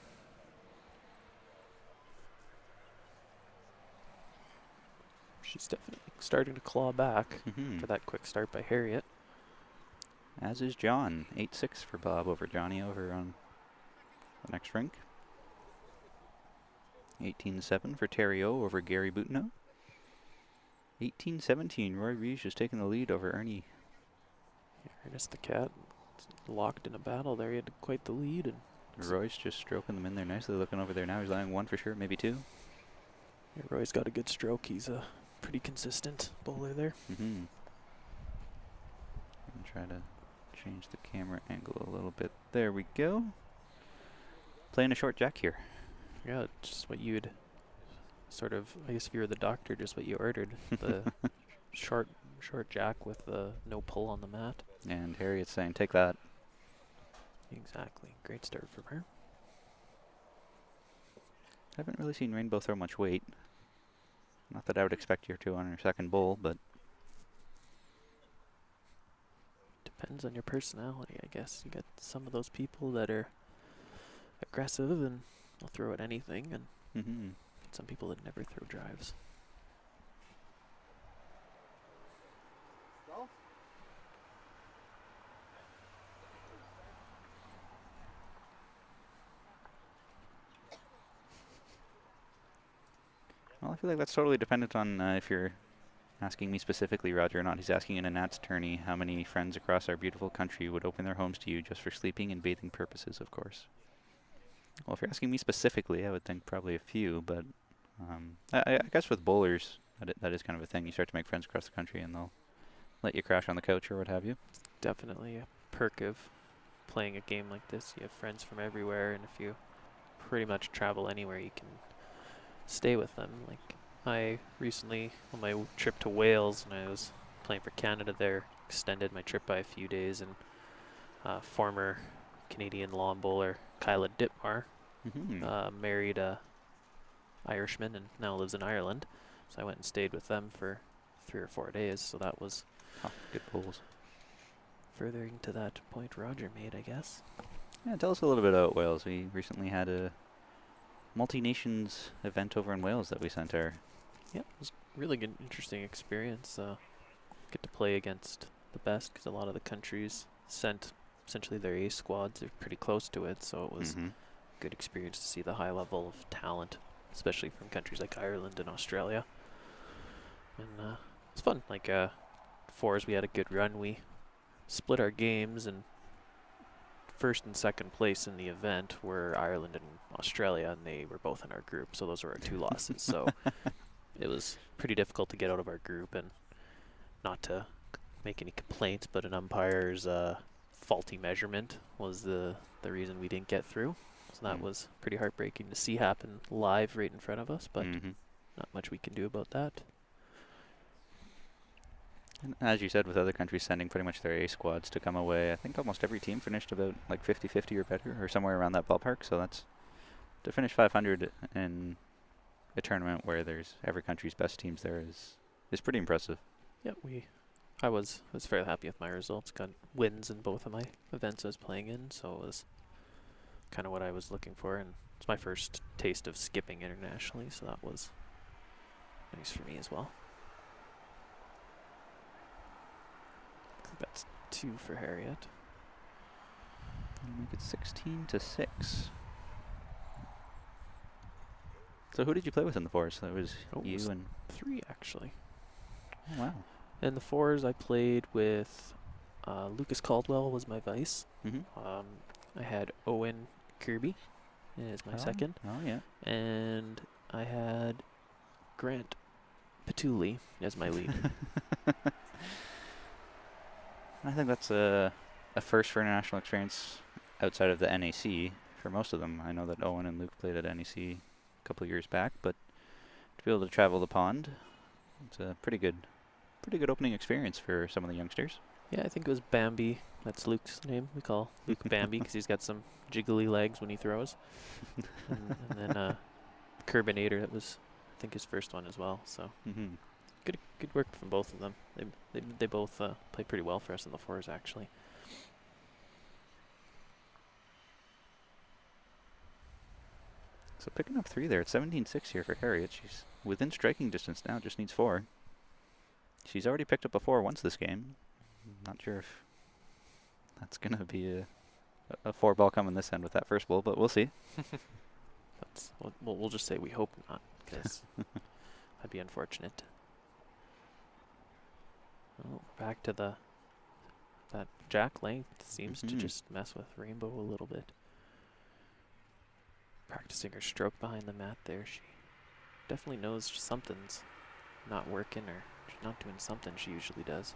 She's definitely starting to claw back for that quick start by Harriet. As is John. 8-6 for Bob over Johnny over on the next rink. 18-7 for Terry O over Gary Boutino. 18-17, Roy Rees just taking the lead over Ernie. Ernest the Cat locked in a battle there. He had quite the lead. And Roy's just stroking them in there nicely, looking over there now. He's landing one for sure, maybe two. Yeah, Roy's got a good stroke. He's a pretty consistent bowler there. And try to change the camera angle a little bit. There we go. Playing a short jack here. Yeah, just what you'd sort of, I guess if you were the doctor, just what you ordered. The short jack with no pull on the mat. And Harriet's saying, take that. Exactly. Great start from her. Haven't really seen Rainbow throw much weight. Not that I would expect her to on her second bowl, but depends on your personality, I guess. You got some of those people that are aggressive and will throw at anything, and some people that never throw drives. well, I feel like that's totally dependent on if you're asking me specifically, Roger, or not. He's asking in a Nats tourney how many friends across our beautiful country would open their homes to you just for sleeping and bathing purposes, of course. Well, if you're asking me specifically, I would think probably a few, but I guess with bowlers, that is kind of a thing. You start to make friends across the country, and they'll let you crash on the couch or what have you. Definitely a perk of playing a game like this. You have friends from everywhere, and if you pretty much travel anywhere, you can stay with them. Like I recently, on my trip to Wales, when I was playing for Canada there, extended my trip by a few days, and former Canadian lawn bowler Kyla Ditmar married a Irishman and now lives in Ireland. So I went and stayed with them for 3 or 4 days. So that was good bowls. Furthering to that point Roger made, I guess. Yeah, tell us a little bit about Wales. We recently had a multi-nations event over in Wales that we sent our. Yeah, it was a really good, interesting experience. Get to play against the best because a lot of the countries sent essentially their A squads. They're pretty close to it, so it was a good experience to see the high level of talent, especially from countries like Ireland and Australia. And it was fun. Like fours, we had a good run. We split our games, and first and second place in the event were Ireland and Australia, and they were both in our group, so those were our 2 losses. So it was pretty difficult to get out of our group, and not to make any complaints, but an umpire's faulty measurement was the reason we didn't get through. So that was pretty heartbreaking to see happen live right in front of us, but not much we can do about that. And as you said, with other countries sending pretty much their A squads to come away, I think almost every team finished about like 50-50 or better, or somewhere around that ballpark. So that's to finish 500 in a tournament where there's every country's best teams there is pretty impressive. Yeah, I was fairly happy with my results. Got wins in both of my events I was playing in, so it was kind of what I was looking for, and it's my first taste of skipping internationally, so that was nice for me as well. That's 2 for Harriet. Make it 16-6. So who did you play with in the fours? That was you and 3 actually. Oh, wow. In the fours, I played with Lucas Caldwell was my vice. I had Owen Kirby as my second. Oh yeah. And I had Grant Pituley as my lead. I think that's a first for international experience outside of the NAC for most of them. I know that Owen and Luke played at NAC a couple of years back, but to be able to travel the pond, it's a pretty good opening experience for some of the youngsters. Yeah, I think it was Bambi. That's Luke's name. We call Luke Bambi because he's got some jiggly legs when he throws. and then Curbinator, that was, I think, his first one as well. So good work from both of them. They both played pretty well for us in the fours, actually. So picking up 3 there. It's 17-6 here for Harriet. She's within striking distance now. Just needs 4. She's already picked up a 4 once this game. Not sure if that's going to be a 4 ball coming this end with that first bowl, but we'll see. We'll just say we hope not, because that'd be unfortunate. Oh, back to that jack length seems to just mess with Rainbow a little bit. Practicing her stroke behind the mat there. She definitely knows something's not working, or she's not doing something she usually does.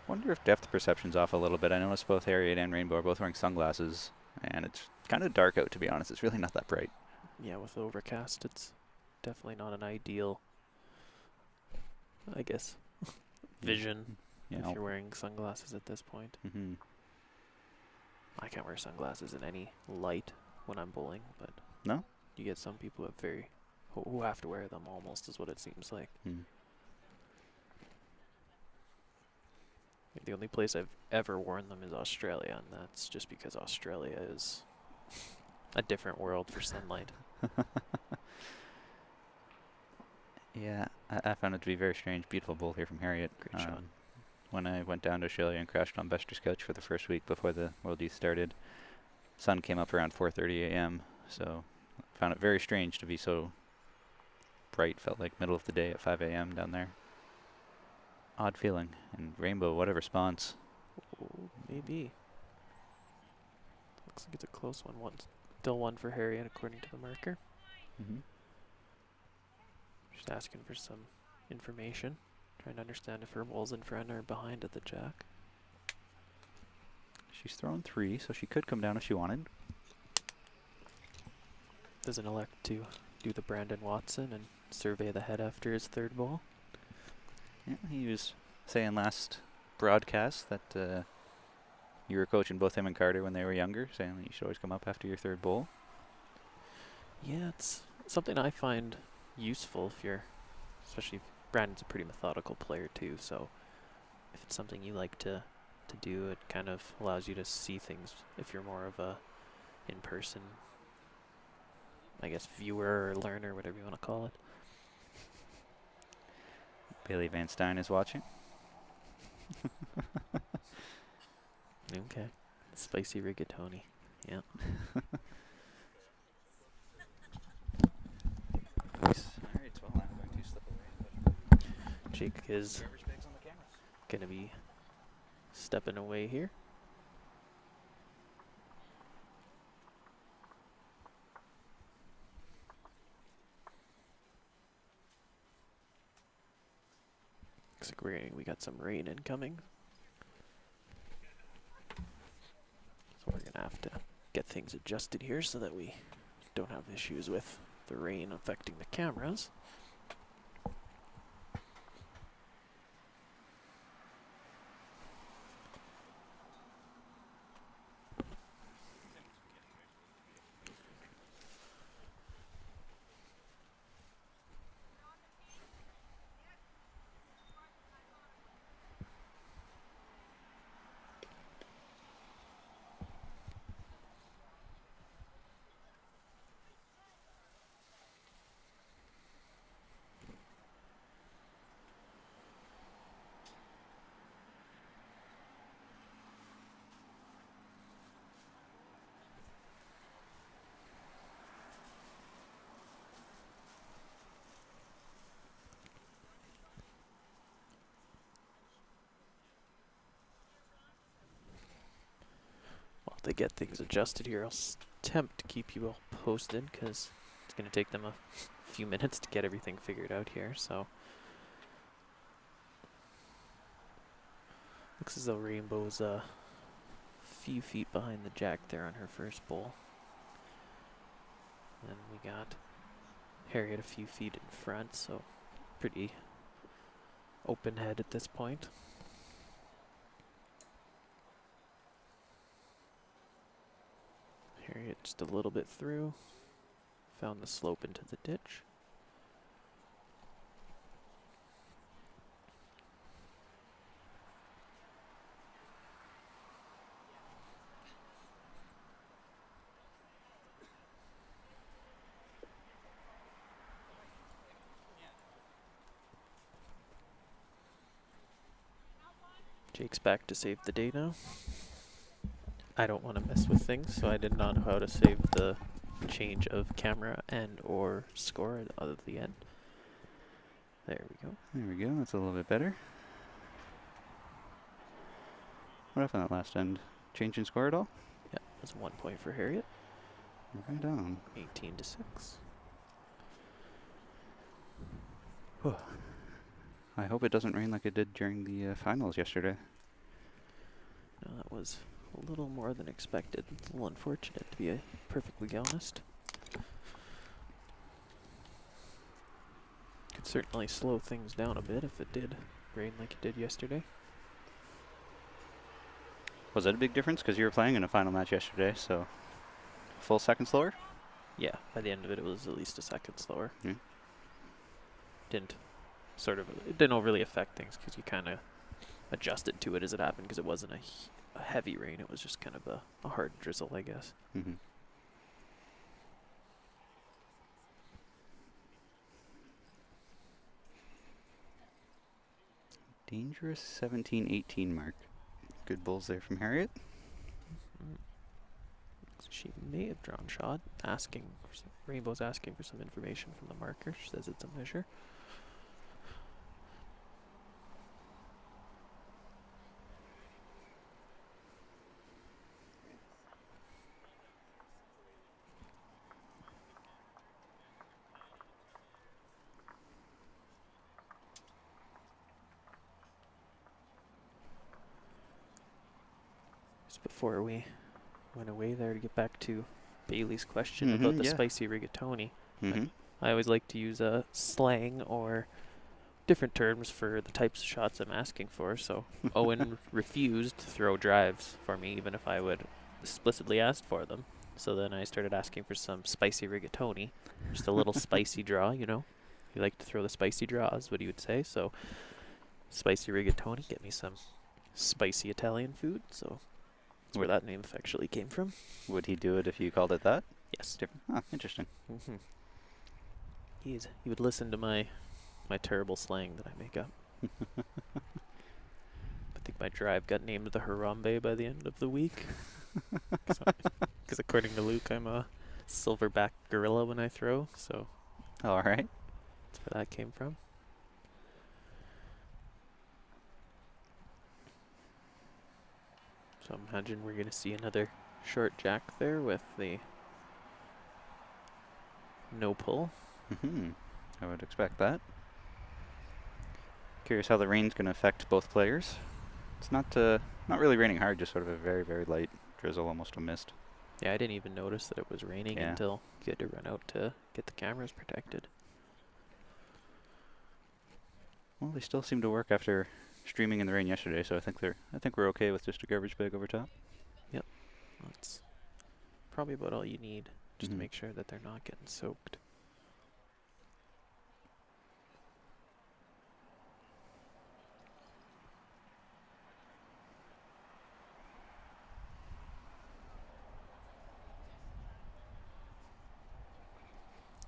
Wonder if depth perception's off a little bit. I noticed both Harriet and Rainbow are both wearing sunglasses, and it's kind of dark out, to be honest. It's really not that bright. Yeah, with overcast, it's definitely not an ideal, I guess, vision if you're wearing sunglasses at this point. I can't wear sunglasses in any light when I'm bowling, but no, you get some people who have to wear them almost, is what it seems like. The only place I've ever worn them is Australia, and that's just because Australia is a different world for sunlight. Yeah, I found it to be very strange. Beautiful bowl here from Harriet. Great shot. When I went down to Australia and crashed on Bester's couch for the first week before the World Youth started, sun came up around 4:30 a.m., so I found it very strange to be so bright. Felt like middle of the day at 5 a.m. down there. Odd feeling. And Rainbow, what a response. Oh, maybe. Looks like it's a close one. Still 1 for Harriet according to the marker. She's asking for some information. Trying to understand if her ball's in front or behind at the jack. She's thrown 3, so she could come down if she wanted. Doesn't elect to do the Brandon Watson and survey the head after his third ball. Yeah, he was saying last broadcast that you were coaching both him and Carter when they were younger, saying that you should always come up after your third bowl. Yeah, it's something I find useful if you're, especially if Brandon's a pretty methodical player too, so if it's something you like to do, it kind of allows you to see things if you're more of a in-person, I guess, viewer or learner, whatever you want to call it. Bailey Van Stein is watching. Okay. Spicy rigatoni. Yeah. Nice. All right, well, I'm going to slip away. Jake is going to be stepping away here. Looks like we got some rain incoming. So we're going to have to get things adjusted here so that we don't have issues with the rain affecting the cameras. While they get things adjusted here, I'll attempt to keep you all posted because it's going to take them a few minutes to get everything figured out here. So looks as though Rainbow's a few feet behind the jack there on her first bowl. And we got Harriet a few feet in front, so pretty open head at this point. Harriet just a little bit through, found the slope into the ditch. Jake's back to save the day now. I don't want to mess with things, so I did not know how to save the change of camera and or score at the end. There we go. There we go. That's a little bit better. What happened that last end? Change in score at all? Yeah, that's 1 point for Harriet. Right on. 18-6. I hope it doesn't rain like it did during the finals yesterday. No, that was a little more than expected. It's a little unfortunate, to be perfectly honest. Could certainly slow things down a bit if it did rain like it did yesterday. Was that a big difference? Because you were playing in a final match yesterday, so a full second slower? Yeah, by the end of it, it was at least a second slower. Yeah. It didn't overly affect things because you kind of adjusted to it as it happened because it wasn't a heavy rain. It was just kind of a hard drizzle, I guess. Mm-hmm. Dangerous 17-18 mark. Good bowls there from Harriet. She may have drawn shot, Rainbow's asking for some information from the marker. She says it's a measure. Just before we went away there to get back to Bailey's question about the spicy rigatoni. I always like to use a slang or different terms for the types of shots I'm asking for. So Owen refused to throw drives for me, even if I would explicitly ask for them. So then I started asking for some spicy rigatoni, just a little spicy draw, you know. You like to throw the spicy draws, what he would say. So spicy rigatoni, get me some spicy Italian food. So that's where that name actually came from. Would he do it if you called it that? Yes. Different. Oh, interesting. He would listen to my terrible slang that I make up. I think my drive got named the Harambe by the end of the week. Because according to Luke, I'm a silverback gorilla when I throw. So. All right. That's where that came from. So imagine we're going to see another short jack there with the no pull. I would expect that. Curious how the rain's going to affect both players. It's not really raining hard, just sort of a very, very light drizzle, almost a mist. Yeah, I didn't even notice that it was raining until you had to run out to get the cameras protected. Well, they still seem to work after streaming in the rain yesterday, so I think we're okay with just a garbage bag over top. Yep. That's probably about all you need, just to make sure that they're not getting soaked.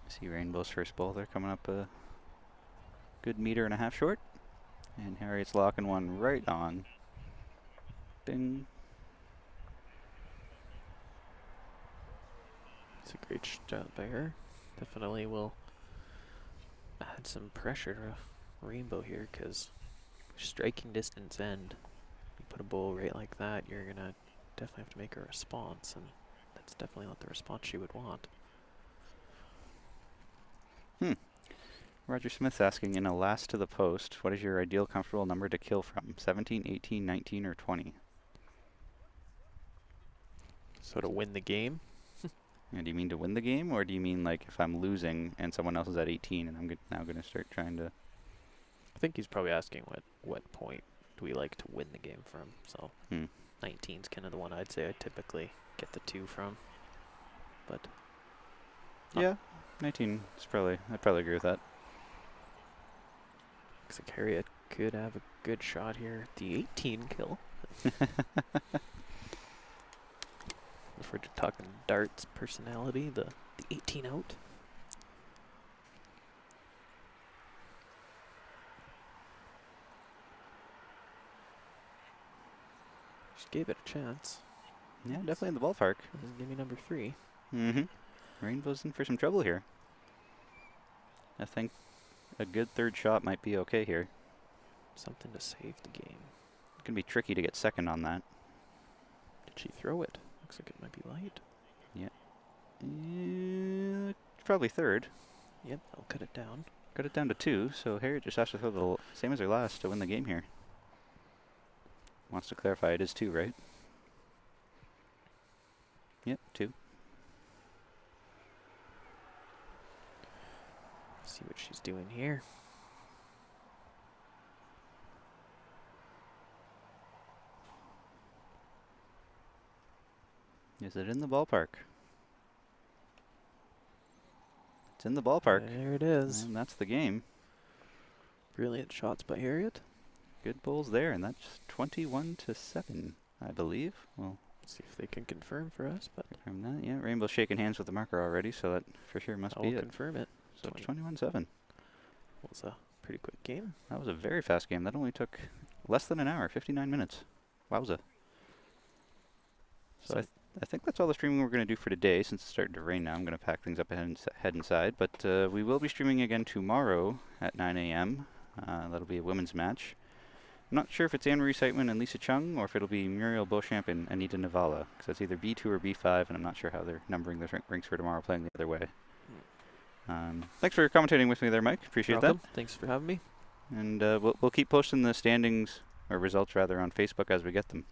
See Rainbow's first ball there coming up a good 1.5 meters short. And Harriet's locking one right on. Bing. It's a great shot by her. Definitely will add some pressure to Rainbow here, because striking distance end, you put a ball right like that, you're going to definitely have to make a response, and that's definitely not the response she would want. Roger Smith's asking, in a last to the post, what is your ideal comfortable number to kill from? 17, 18, 19, or 20? So to win the game? And do you mean to win the game, or do you mean like if I'm losing and someone else is at 18 and I'm now going to start trying to... I think he's probably asking what point do we like to win the game from. So 19's kind of the one I'd say I typically get the 2 from. But yeah, 19 is I'd probably agree with that. Looks like Harriet could have a good shot here at the 18 kill. If we're talking darts personality, the 18 out. She gave it a chance. Yeah, definitely in the ballpark. Give me number 3. Rainbow's in for some trouble here. I think a good third shot might be okay here. Something to save the game. It's going to be tricky to get second on that. Did she throw it? Looks like it might be light. Yeah. Probably third. Yep, I'll cut it down. Cut it down to 2, so Harriet just has to throw the same as her last to win the game here. Wants to clarify it is 2, right? Yep, 2. See what she's doing here. Is it in the ballpark? It's in the ballpark. There it is. And that's the game. Brilliant shots by Harriet. Good bowls there, and that's 21-7, I believe. Well, see if they can confirm for us. But confirm that, yeah. Rainbow's shaking hands with the marker already, so that for sure must be it. I'll confirm it. So it's 21-7. Was a pretty quick game. That was a very fast game. That only took less than an hour, 59 minutes. Wowza. So I think that's all the streaming we're going to do for today. Since it's starting to rain now, I'm going to pack things up and head inside. But we will be streaming again tomorrow at 9 a.m. That'll be a women's match. I'm not sure if it's Anne-Marie Seitman and Lisa Chung, or if it'll be Muriel Beauchamp and Anita Navala, because that's either B2 or B5, and I'm not sure how they're numbering those rinks for tomorrow, playing the other way. Thanks for commentating with me there, Mike. Appreciate that. Thanks for having me. And we'll keep posting the standings, or results rather, on Facebook as we get them.